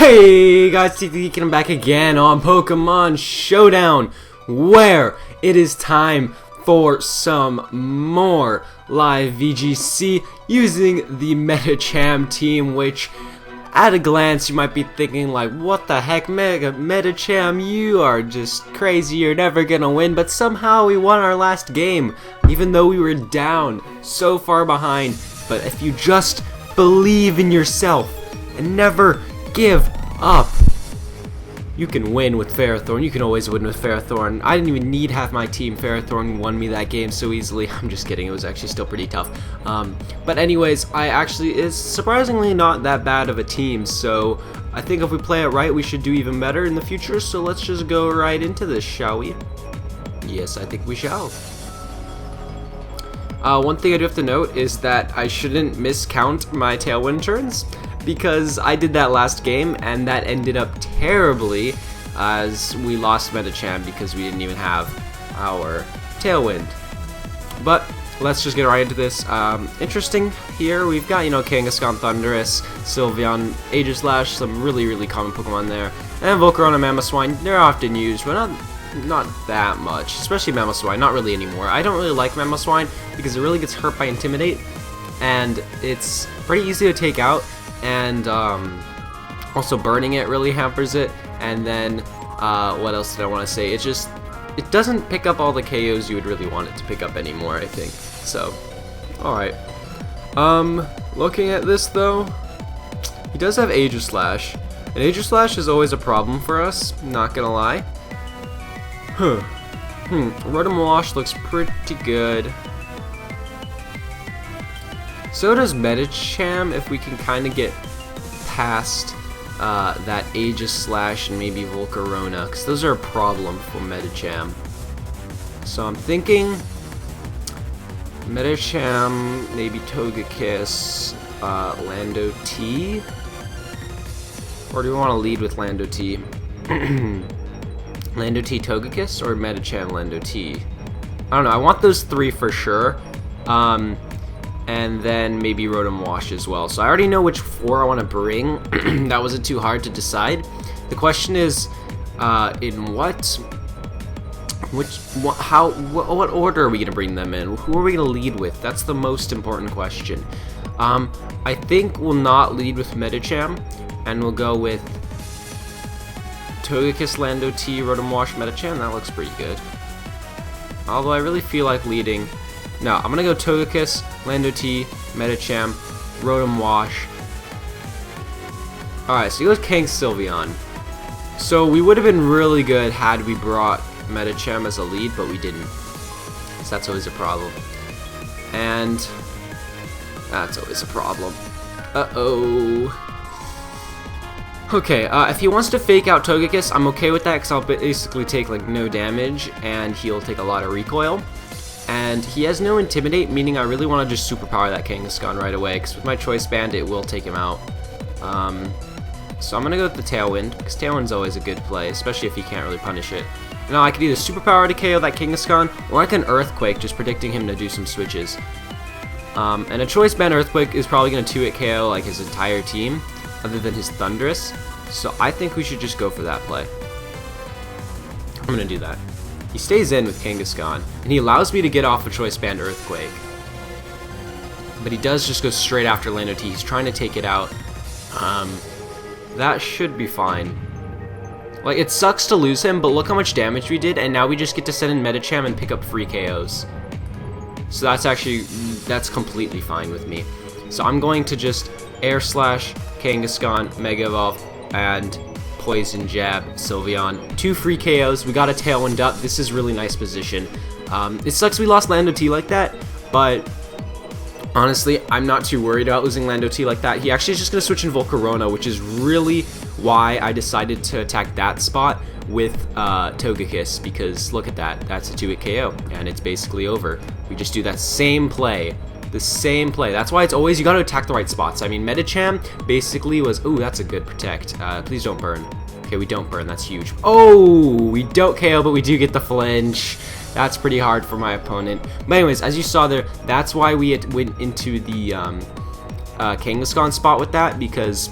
Hey guys, Eekthegeek, and I'm back again on Pokemon Showdown, where it is time for some more live VGC using the Medicham team, which at a glance you might be thinking like, what the heck, Mega Medicham, you are just crazy, you're never gonna win. But somehow we won our last game, even though we were down so far behind. But if you just believe in yourself and never give up, you can win with Ferrothorn. You can always win with Ferrothorn. I didn't even need half my team. Ferrothorn won me that game so easily. I'm just kidding. It was actually still pretty tough. But anyways, is surprisingly not that bad of a team. So I think if we play it right, we should do even better in the future. So let's just go right into this, shall we? Yes, I think we shall. One thing I do have to note is that I shouldn't miscount my Tailwind turns, because I did that last game and that ended up terribly as we lost Medicham because we didn't even have our Tailwind. But let's just get right into this. Interesting here, we've got, Kangaskhan, Thundurus, Sylveon, Aegislash, some really common Pokemon there, and Volcarona, Mamoswine. They're often used, but not that much, especially Mamoswine, not really anymore. I don't really like Mamoswine because it really gets hurt by Intimidate, and it's pretty easy to take out. And also burning it really hampers it. And then what else did I want to say? It doesn't pick up all the KOs you would really want it to pick up anymore, I think. So, alright. Looking at this though, he does have Aegislash, and Aegislash is always a problem for us, not gonna lie. Rotom Wash looks pretty good. So does Medicham, if we can kind of get past that Aegislash and maybe Volcarona, because those are a problem for Medicham. So I'm thinking Medicham, maybe Togekiss, Lando T? Or do we want to lead with Lando T? Lando T, Togekiss, or Medicham, Lando T? I don't know, I want those three for sure. And then maybe Rotom Wash as well. So I already know which four I want to bring. That wasn't too hard to decide. The question is, in what order are we gonna bring them in? Who are we gonna lead with? That's the most important question. I think we'll not lead with Medicham, and we'll go with Togekiss, Lando T, Rotom Wash, Medicham. That looks pretty good. Although I really feel like leading. No, I'm gonna go Togekiss, Lando T, Medicham, Rotom Wash. Alright, so he goes Kang Sylveon. So we would have been really good had we brought Medicham as a lead, but we didn't. So that's always a problem. And that's always a problem. Uh-oh. Okay, if he wants to fake out Togekiss, I'm okay with that, because I'll basically take like no damage, and he'll take a lot of recoil. And he has no Intimidate, meaning I really want to just superpower that Kangaskhan right away, because with my Choice Band it will take him out. So I'm going to go with the Tailwind, because Tailwind's always a good play, especially if he can't really punish it. Now I could either superpower to KO that Kangaskhan, or I can Earthquake, just predicting him to do some switches. And a Choice Band Earthquake is probably going to 2-hit KO like his entire team, other than his Thundurus. So I think we should just go for that play. I'm going to do that. He stays in with Kangaskhan, and he allows me to get off a Choice Band Earthquake. But he does just go straight after Lando T. He's trying to take it out. That should be fine. Like, it sucks to lose him, but look how much damage we did, and now we just get to send in Medicham and pick up free KOs. So that's completely fine with me. So I'm going to just Air Slash, Kangaskhan, Mega Evolve, and Poison Jab, Sylveon. 2 free KOs, we got a Tailwind up. This is really nice position. It sucks we lost Lando T like that, but honestly, I'm not too worried about losing Lando T like that. He actually is just going to switch in Volcarona, which is really why I decided to attack that spot with Togekiss, because look at that. That's a 2-hit KO, and it's basically over. We just do that same play. The same play. That's why it's always, you gotta attack the right spots. I mean, Medicham basically was, ooh, that's a good protect. Please don't burn. Okay, we don't burn, that's huge. Oh, we don't KO, but we do get the flinch. That's pretty hard for my opponent. But anyways, as you saw there, that's why we went into the Kangaskhan spot with that, because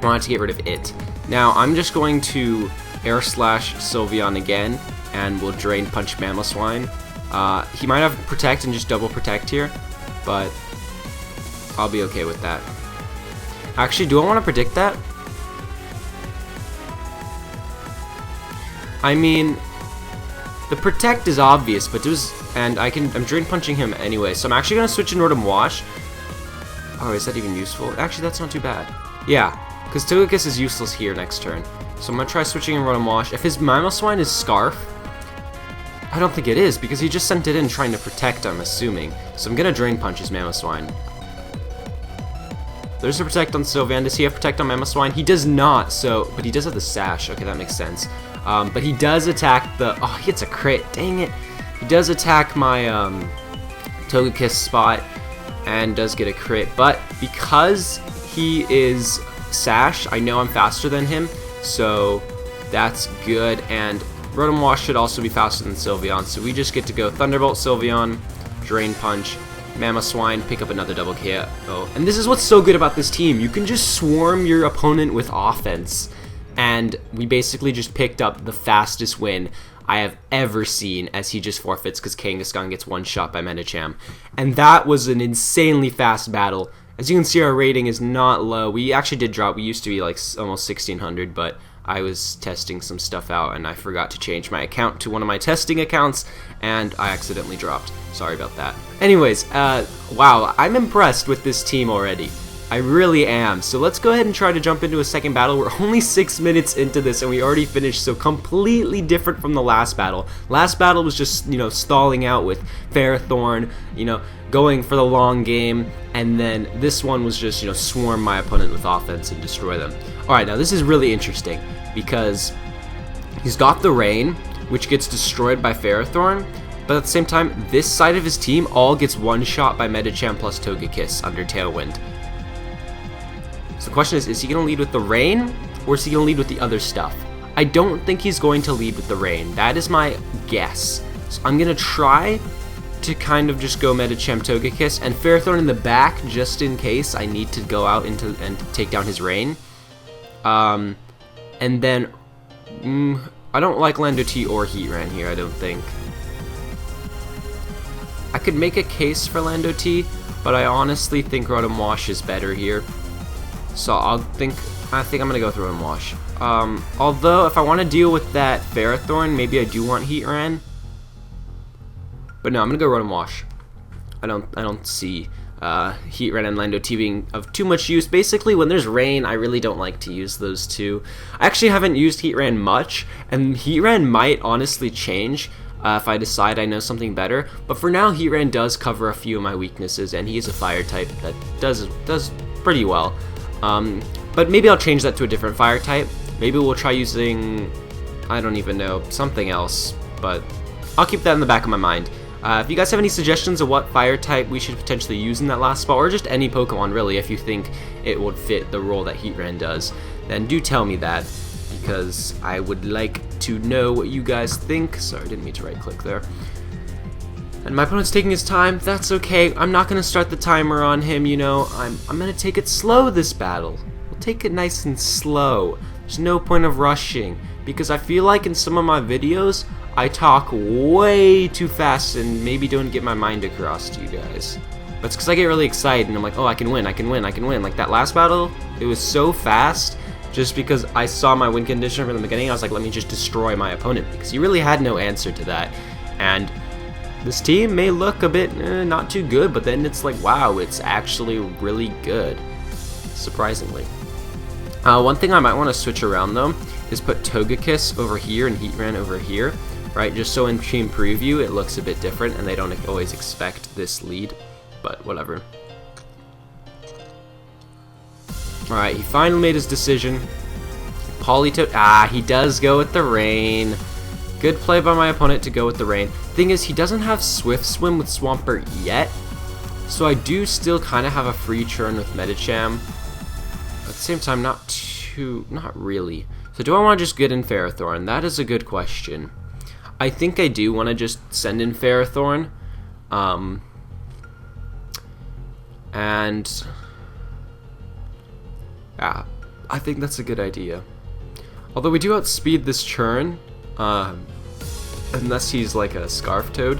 wanted to get rid of it. Now I'm just going to Air Slash Sylveon again, and we'll Drain Punch Mamoswine. He might have Protect and just double Protect here, but I'll be okay with that. Actually, do I want to predict that? I mean, the Protect is obvious, but I'm Drain Punching him anyway, so I'm actually gonna switch in Rotom Wash. Oh, is that even useful? Actually, that's not too bad. Yeah, because Togekiss is useless here next turn. So I'm gonna try switching in Rotom Wash. If his Mamoswine is Scarf, I don't think it is, because he just sent it in trying to protect, I'm assuming. So I'm gonna Drain Punch his Mamoswine. There's a Protect on Sylveon. Does he have Protect on Mamoswine? He does not, but he does have the Sash. Okay, that makes sense. But he does attack oh, he gets a crit. Dang it. He does attack my Togekiss spot and does get a crit. But because he is Sash, I know I'm faster than him, so that's good. And Rotom Wash should also be faster than Sylveon, so we just get to go Thunderbolt Sylveon, Drain Punch, Mamoswine, pick up another double KO. And this is what's so good about this team. You can just swarm your opponent with offense. And we basically just picked up the fastest win I have ever seen, as he just forfeits because Kangaskhan gets one shot by Medicham. And that was an insanely fast battle. As you can see, our rating is not low. We actually did drop. We used to be like almost 1600, but I was testing some stuff out and I forgot to change my account to one of my testing accounts and I accidentally dropped. Sorry about that. Anyways, wow, I'm impressed with this team already. I really am. So let's go ahead and try to jump into a second battle. We're only 6 minutes into this and we already finished, so completely different from the last battle. Last battle was just, stalling out with Ferrothorn, going for the long game, and then this one was just, swarm my opponent with offense and destroy them. Alright, now this is really interesting because he's got the Rain, which gets destroyed by Ferrothorn, but at the same time, this side of his team all gets one shot by Medicham plus Togekiss under Tailwind. So the question is he going to lead with the Rain, or is he going to lead with the other stuff? I don't think he's going to lead with the Rain. That is my guess. So I'm going to try to kind of just go Medicham Togekiss, and Ferrothorn in the back, just in case I need to go out and take down his Rain. And then, I don't like Lando T or Heatran here, I don't think. I could make a case for Lando T, but I honestly think Rotom Wash is better here. So I think I'm gonna go with Rotom Wash. Although if I want to deal with that Ferrothorn, maybe I do want Heatran. But no, I'm gonna go Rotom Wash. I don't see Heatran and Lando T being of too much use. Basically, when there's Rain, I really don't like to use those two. I actually haven't used Heatran much, and Heatran might honestly change if I decide I know something better. But for now, Heatran does cover a few of my weaknesses, and he is a fire type that does pretty well. But maybe I'll change that to a different fire type. Maybe we'll try using, I don't even know, something else, but I'll keep that in the back of my mind. If you guys have any suggestions of what fire type we should potentially use in that last spot, or just any Pokemon really, if you think it would fit the role that Heatran does, then do tell me that, because I would like to know what you guys think. Sorry, didn't mean to right click there. And my opponent's taking his time. That's okay. I'm not going to start the timer on him, I'm going to take it slow this battle. We'll take it nice and slow. There's no point of rushing, because I feel like in some of my videos, I talk way too fast and maybe don't get my mind across to you guys. That's because I get really excited and I'm like, oh, I can win. Like that last battle, it was so fast just because I saw my win condition from the beginning. I was like, let me just destroy my opponent, because he really had no answer to that. And this team may look a bit not too good, but then it's like, wow, it's actually really good, surprisingly. One thing I might want to switch around though is put Togekiss over here and Heatran over here, right? Just so in team preview it looks a bit different and they don't always expect this lead, but whatever. Alright, he finally made his decision. Politoed. He does go with the Rain. Good play by my opponent to go with the Rain. Thing is, he doesn't have Swift Swim with Swampert yet, so I do still kind of have a free turn with Medicham. At the same time, not really. So do I want to just get in Ferrothorn? That is a good question. I think I do want to just send in Ferrothorn. I think that's a good idea. Although we do outspeed this churn, unless he's like a Scarf Toad.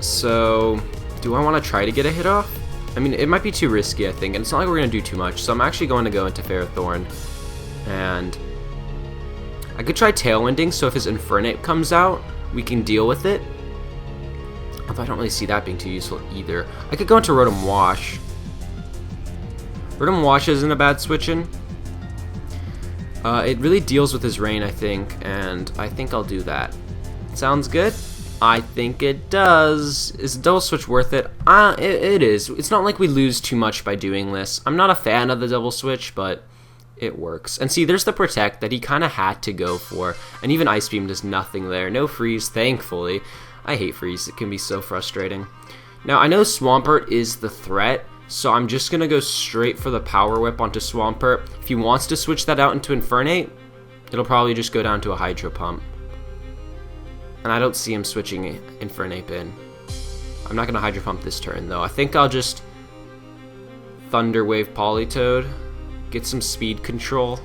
So, do I want to try to get a hit off? I mean, it might be too risky, I think, and it's not like we're going to do too much, so I'm actually going to go into Ferrothorn, and I could try Tailwinding, so if his Infernape comes out, we can deal with it. Although I don't really see that being too useful either. I could go into Rotom Wash. Rotom Wash isn't a bad switch-in. It really deals with his Rain, I think, and I think I'll do that. Sounds good? I think it does. Is Double Switch worth it? It is. It's not like we lose too much by doing this. I'm not a fan of the Double Switch, but it works. And see, there's the Protect that he kind of had to go for, and even Ice Beam does nothing there. No Freeze, thankfully. I hate Freeze. It can be so frustrating. Now, I know Swampert is the threat, so I'm just going to go straight for the Power Whip onto Swampert. If he wants to switch that out into Infernape, it'll probably just go down to a Hydro Pump. And I don't see him switching Infernape in. I'm not going to Hydro Pump this turn, though. I think I'll just Thunder Wave Politoed, get some speed control.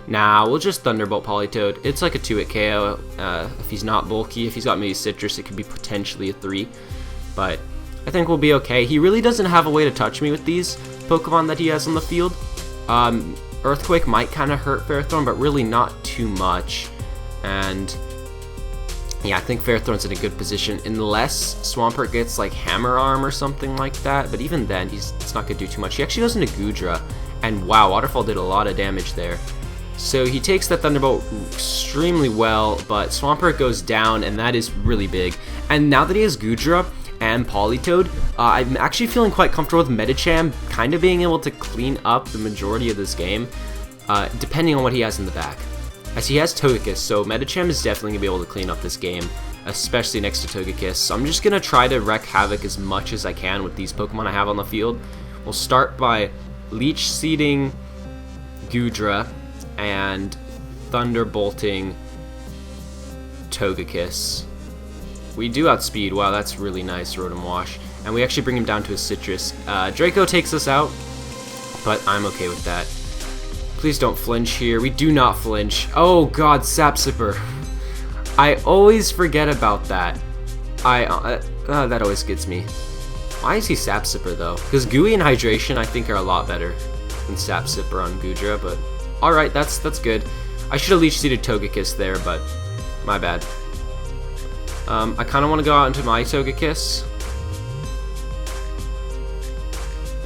Nah, we'll just Thunderbolt Politoed. It's like a 2-hit KO if he's not bulky. If he's got maybe Citrus, it could be potentially a 3. But I think we'll be okay. He really doesn't have a way to touch me with these Pokemon that he has on the field. Earthquake might kind of hurt Ferrothorn, but really not too much. And yeah, I think Ferrothorn's in a good position, unless Swampert gets like Hammer Arm or something like that. But even then, it's not going to do too much. He actually goes into Goodra, and wow, Waterfall did a lot of damage there. So he takes that Thunderbolt extremely well, but Swampert goes down, and that is really big. And now that he has Goodra and Politoed, I'm actually feeling quite comfortable with Medicham kind of being able to clean up the majority of this game, depending on what he has in the back. As he has Togekiss, so Medicham is definitely going to be able to clean up this game, especially next to Togekiss. So I'm just going to try to wreak havoc as much as I can with these Pokemon I have on the field. We'll start by Leech Seeding Goodra and Thunderbolting Togekiss. We do outspeed. Wow, that's really nice, Rotom Wash. And we actually bring him down to a Citrus. Draco takes us out, but I'm okay with that. Please don't flinch here. We do not flinch. Oh god, Sap Sipper. I always forget about that. That always gets me. Why is he Sap Sipper though? Because Gooey and Hydration I think are a lot better than Sap Sipper on Goodra, but alright, that's good. I should have Leech Seeded Togekiss there, but my bad. I kind of want to go out into my Togekiss,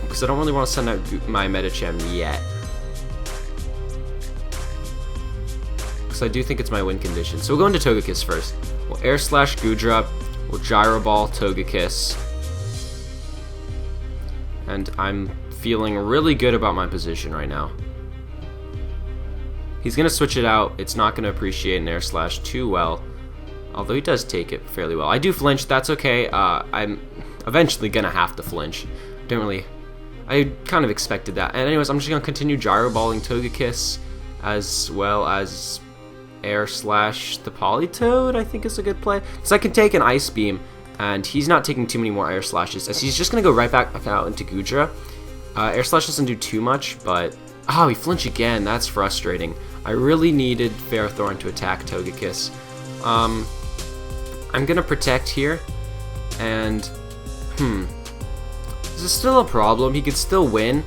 because I don't really want to send out my Medicham yet. Because I do think it's my win condition. So we'll go into Togekiss first. We'll Air Slash Goodra, we'll Gyro Ball Togekiss. And I'm feeling really good about my position right now. He's going to switch it out. It's not going to appreciate an Air Slash too well. Although he does take it fairly well. I do flinch, that's okay. I'm eventually going to have to flinch. I kind of expected that. And anyways, I'm just going to continue Gyro Balling Togekiss, as well as Air Slash the Politoed, I think is a good play. So I can take an Ice Beam, and he's not taking too many more Air Slashes, as he's just going to go right back out into Goodra. Air Slash doesn't do too much, but oh, he flinched again. That's frustrating. I really needed Ferrothorn to attack Togekiss. I'm going to Protect here, and this is still a problem. He could still win.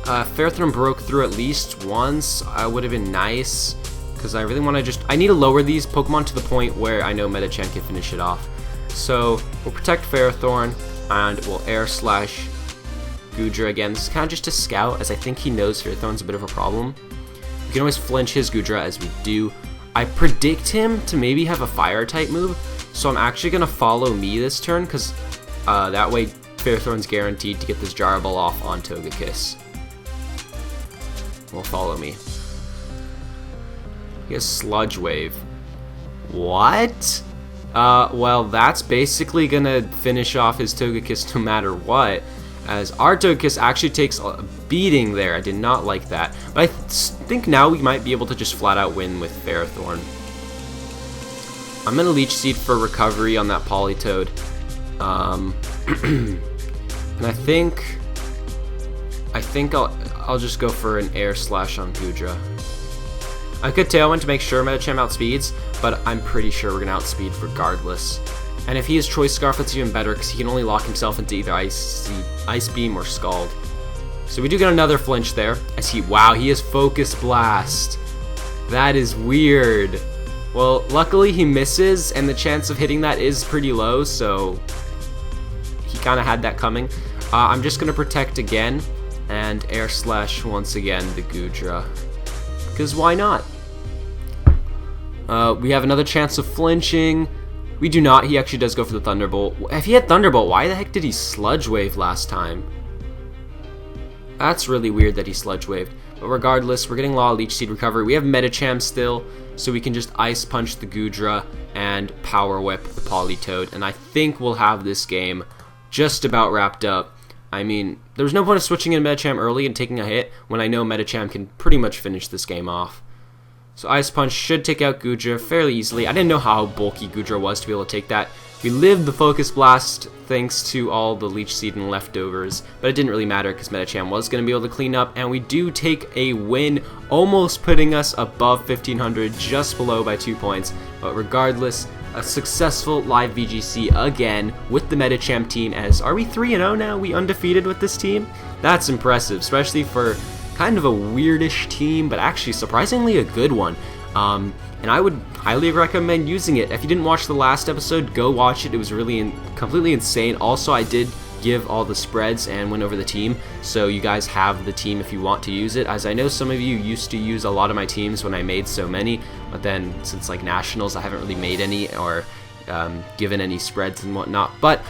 Ferrothorn broke through at least once. Would have been nice, because I really want to I need to lower these Pokemon to the point where I know Medicham can finish it off. So we'll Protect Ferrothorn, and we'll Air Slash Goodra again. This is kind of just a scout, as I think he knows Ferrothorn's a bit of a problem. We can always flinch his Goodra, as we do. I predict him to maybe have a Fire-type move, so I'm actually going to follow me this turn, because that way Ferrothorn's guaranteed to get this Gyro Ball off on Togekiss. Will follow me. He has Sludge Wave. What? Well, that's basically gonna finish off his Togekiss no matter what, as our Togekiss actually takes a beating there. I did not like that. But I think now we might be able to just flat out win with Ferrothorn. I'm gonna Leech Seed for recovery on that Politoed. And I think I'll just go for an air slash on Goodra. I could Tailwind to make sure Medicham outspeeds, but I'm pretty sure we're going to outspeed regardless. And if he has Choice Scarf, it's even better because he can only lock himself into either Ice Beam or Scald. So we do get another flinch there. Wow, he has Focus Blast. That is weird. Well, luckily he misses, and the chance of hitting that is pretty low, so he kind of had that coming. I'm just going to Protect again, and Air Slash once again the Goodra. Because why not? We have another chance of flinching. We do not. He actually does go for the Thunderbolt. If he had Thunderbolt, why the heck did he Sludge Wave last time? That's really weird that he Sludge Waved. But regardless, we're getting a lot of Leech Seed recovery. We have Medicham still, so we can just Ice Punch the Goodra and Power Whip the Politoed. And I think we'll have this game just about wrapped up. I mean, there was no point of switching in Medicham early and taking a hit when I know Medicham can pretty much finish this game off. So Ice Punch should take out Goodra fairly easily. I didn't know how bulky Goodra was to be able to take that. We lived the Focus Blast thanks to all the Leech Seed and leftovers, but it didn't really matter because Medicham was going to be able to clean up, and we do take a win, almost putting us above 1500, just below by 2 points. But regardless, a successful live VGC again with the Medicham team. As are we 3-0 now? We undefeated with this team? That's impressive, especially for kind of a weirdish team, but actually surprisingly a good one. And I would highly recommend using it. If you didn't watch the last episode, go watch it. It was really completely insane. Also, I did give all the spreads and went over the team, so you guys have the team if you want to use it, as I know some of you used to use a lot of my teams when I made so many, but then since like Nationals I haven't really made any or given any spreads and whatnot. But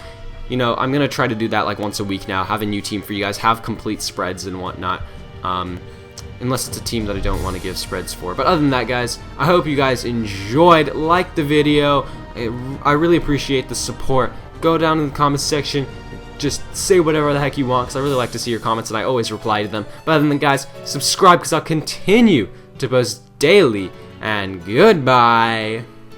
you know, I'm gonna try to do that like once a week now, have a new team for you guys, have complete spreads and whatnot, unless it's a team that I don't want to give spreads for. But other than that, guys, I hope you guys enjoyed. Like the video. I really appreciate the support. Go down in the comments section, just say whatever the heck you want, because I really like to see your comments and I always reply to them. But other than that, guys, subscribe because I'll continue to post daily, and goodbye.